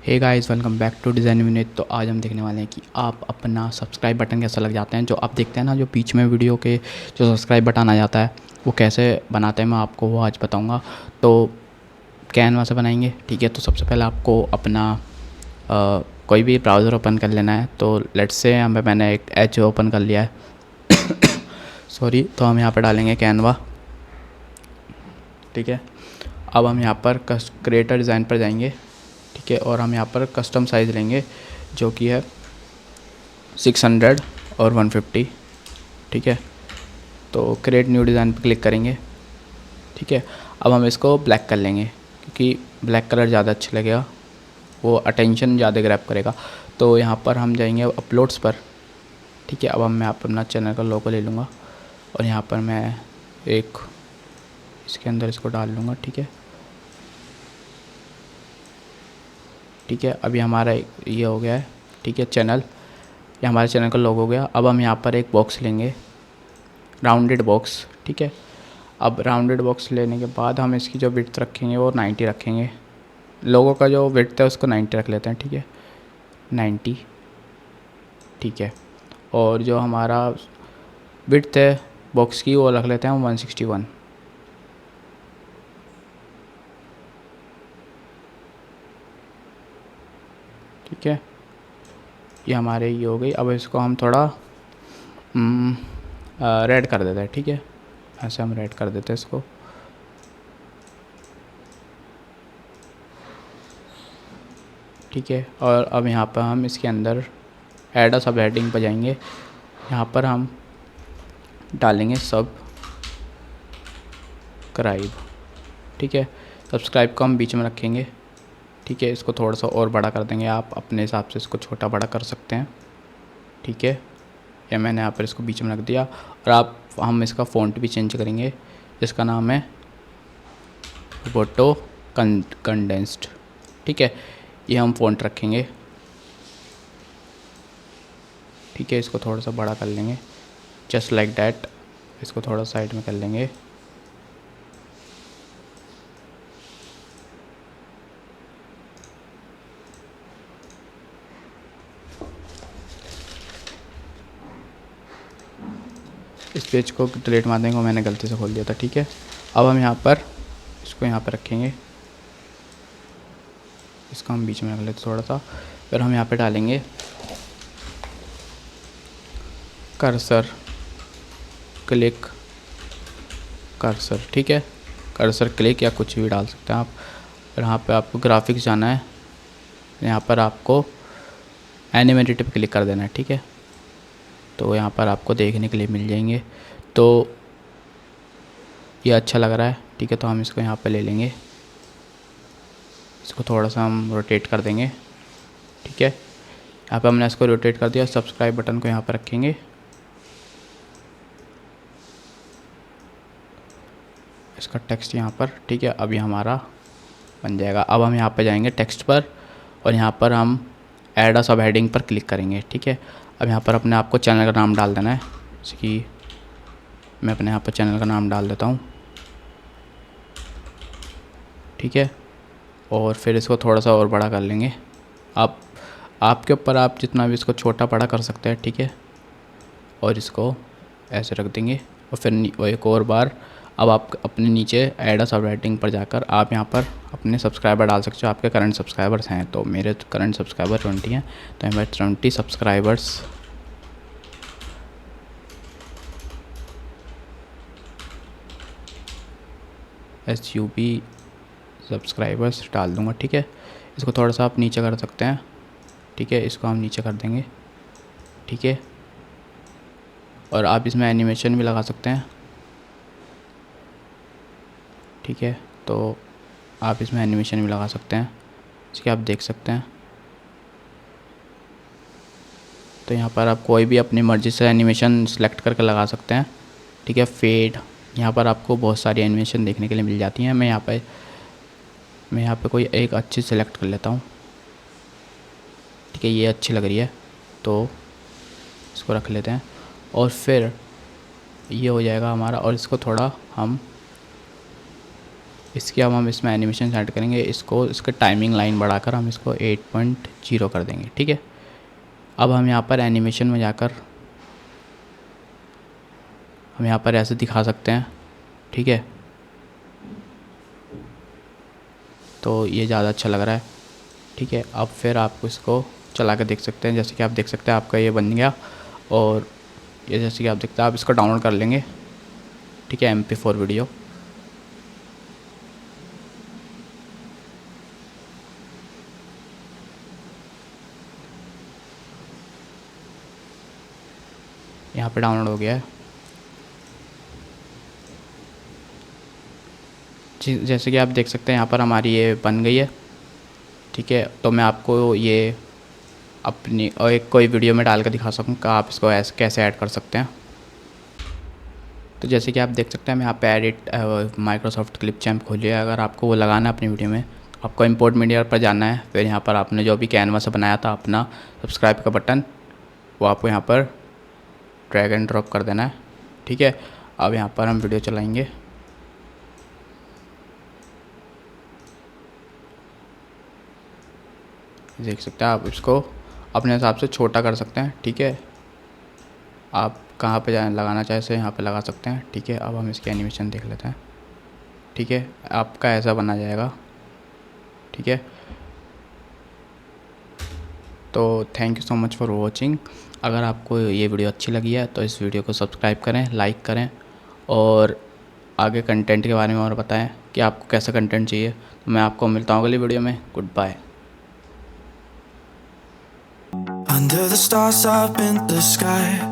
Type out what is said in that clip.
Hey guys, welcome back to design Vineet. तो आज हम देखने वाले हैं कि आप अपना सब्सक्राइब बटन कैसे लग जाते हैं। जो आप देखते हैं ना, जो बीच में वीडियो के जो सब्सक्राइब बटन आ जाता है वो कैसे बनाते हैं, मैं आपको वो आज बताऊंगा। तो कैनवा से बनाएंगे, ठीक है। तो सबसे पहले आपको अपना कोई भी ब्राउज़र ओपन कर लेना है। तो लेट्स से मैंने एक एज ओपन कर लिया है सॉरी। तो हम यहाँ पर डालेंगे कैनवा, ठीक है। अब हम यहाँ पर क्रिएटर डिज़ाइन पर जाएंगे, ठीक है। और हम यहाँ पर कस्टम साइज़ लेंगे जो कि है 600 और 150, ठीक है। तो क्रिएट न्यू डिज़ाइन पर क्लिक करेंगे, ठीक है। अब हम इसको ब्लैक कर लेंगे क्योंकि ब्लैक कलर ज़्यादा अच्छा लगेगा, वो अटेंशन ज़्यादा ग्रैब करेगा। तो यहाँ पर हम जाएंगे अपलोड्स पर, ठीक है। अब मैं यहाँ पर अपना चैनल का लोगो ले लूँगा और यहाँ पर मैं एक इसके अंदर इसको डाल लूँगा, ठीक है। ठीक है, अभी हमारा ये हो गया है, ठीक है। चैनल, ये हमारे चैनल का लोगो हो गया। अब हम यहाँ पर एक बॉक्स लेंगे, राउंडेड बॉक्स, ठीक है। अब राउंडेड बॉक्स लेने के बाद हम इसकी जो विड्थ रखेंगे वो 90 रखेंगे। लोगों का जो विड्थ है उसको 90 रख लेते हैं, ठीक है, 90, ठीक है। और जो हमारा विड्थ है बॉक्स की वो रख लेते हैं 161, ठीक है। ये हमारे ये हो गई। अब इसको हम थोड़ा रेड कर देते हैं, ठीक है। ऐसे हम रेड कर देते हैं इसको, ठीक है। और अब यहाँ पर हम इसके अंदर ऐड अ सब हेडिंग पर जाएंगे। यहाँ पर हम डालेंगे सब्सक्राइब, ठीक है। सब्सक्राइब को हम बीच में रखेंगे, ठीक है। इसको थोड़ा सा और बड़ा कर देंगे, आप अपने हिसाब से इसको छोटा बड़ा कर सकते हैं, ठीक है। या मैंने यहाँ पर इसको बीच में रख दिया। और हम इसका फ़ॉन्ट भी चेंज करेंगे जिसका नाम है फोटो कंडेंस्ड, ठीक है। ये हम फ़ॉन्ट रखेंगे, ठीक है। इसको थोड़ा सा बड़ा कर लेंगे, जस्ट लाइक डैट। इसको थोड़ा साइड में कर लेंगे, इस पेज को डिलीट मार देंगे, मैंने गलती से खोल दिया था, ठीक है। अब हम यहाँ पर इसको यहाँ पर रखेंगे, इसको हम बीच में रख लेते थोड़ा सा। फिर हम यहाँ पे डालेंगे कर्सर, क्लिक कर्सर, ठीक है। कर्सर क्लिक या कुछ भी डाल सकते हैं आप। फिर यहाँ पे आपको ग्राफिक्स जाना है, यहाँ पर आपको एनिमेटेड पे क्लिक कर देना है, ठीक है। तो यहाँ पर आपको देखने के लिए मिल जाएंगे। तो ये अच्छा लग रहा है, ठीक है। तो हम इसको यहाँ पे ले लेंगे, इसको थोड़ा सा हम रोटेट कर देंगे, ठीक है। यहाँ पे हमने इसको रोटेट कर दिया। सब्सक्राइब बटन को यहाँ पर रखेंगे, इसका टेक्स्ट यहाँ पर, ठीक है। अभी हमारा बन जाएगा। अब हम यहाँ पे जाएंगे टेक्स्ट पर और यहाँ पर हम ऐड अ सब हेडिंग पर क्लिक करेंगे, ठीक है। अब यहाँ पर अपने आप को चैनल का नाम डाल देना है, जैसे कि मैं अपने यहाँ पर चैनल का नाम डाल देता हूँ, ठीक है। और फिर इसको थोड़ा सा और बड़ा कर लेंगे। आपके ऊपर, आप जितना भी इसको छोटा बड़ा कर सकते हैं, ठीक है। और इसको ऐसे रख देंगे और फिर वो एक और बार। अब आप अपने नीचे ऐड अ सब हेडिंग पर जाकर आप यहाँ पर अपने सब्सक्राइबर डाल सकते हो। आपके करंट सब्सक्राइबर्स हैं, तो मेरे करंट सब्सक्राइबर 20 हैं, तो मैं 20 सब्सक्राइबर्स SUB सब्सक्राइबर्स डाल दूँगा, ठीक है। इसको थोड़ा सा आप नीचे कर सकते हैं, ठीक है। इसको हम नीचे कर देंगे, ठीक है। और आप इसमें एनिमेशन भी लगा सकते हैं, ठीक है। तो आप इसमें एनिमेशन भी लगा सकते हैं, इसके आप देख सकते हैं। तो यहाँ पर आप कोई भी अपनी मर्ज़ी से एनिमेशन सेलेक्ट करके लगा सकते हैं, ठीक है। फेड, यहाँ पर आपको बहुत सारी एनिमेशन देखने के लिए मिल जाती हैं। मैं यहाँ पे कोई एक अच्छी सेलेक्ट कर लेता हूँ, ठीक है। ये अच्छी लग रही है तो इसको रख लेते हैं। और फिर ये हो जाएगा हमारा। और इसको थोड़ा हम इसकी अब हम इसमें एनिमेशन सेट करेंगे, इसको इसका टाइमिंग लाइन बढ़ाकर हम इसको 8.0 कर देंगे। ठीक है, अब हम यहाँ पर एनिमेशन में जाकर हम यहाँ पर ऐसे दिखा सकते हैं। ठीक है, तो ये ज़्यादा अच्छा लग रहा है। ठीक है, अब फिर आप इसको चला कर देख सकते हैं। जैसे कि आप देख सकते हैं आपका ये बन गया, और ये जैसे कि आप देखते हैं आप इसको डाउनलोड कर लेंगे। ठीक है, MP4 वीडियो। यहाँ पे डाउनलोड हो गया है। जैसे कि आप देख सकते हैं यहाँ पर हमारी ये बन गई है। ठीक है, तो मैं आपको ये अपनी और एक कोई वीडियो में डाल कर दिखा सकूँ कि आप इसको ऐसे कैसे ऐड कर सकते हैं। तो जैसे कि आप देख सकते हैं मैं यहाँ पे एडिट माइक्रोसॉफ्ट क्लिप चैम्प खोलिए। अगर आपको वो लगाना है अपनी वीडियो में, आपको इंपोर्ट मीडिया पर जाना है। फिर यहाँ पर आपने जो भी कैनवा से बनाया था अपना सब्सक्राइब का बटन, वो आपको यहाँ पर ड्रैग एंड ड्रॉप कर देना है। ठीक है, अब यहाँ पर हम वीडियो चलाएंगे। देख सकते हैं आप इसको अपने हिसाब से छोटा कर सकते हैं। ठीक है, आप कहाँ पे लगाना चाहे से यहाँ पे लगा सकते हैं। ठीक है, अब हम इसकी एनिमेशन देख लेते हैं। ठीक है, आपका ऐसा बना जाएगा। ठीक है, तो thank you so much for watching. अगर आपको ये वीडियो अच्छी लगी है तो इस वीडियो को सब्सक्राइब करें, लाइक करें, और आगे कंटेंट के बारे में और बताएं कि आपको कैसा कंटेंट चाहिए। तो मैं आपको मिलता हूँ अगली वीडियो में। Goodbye. Under the stars up in the sky,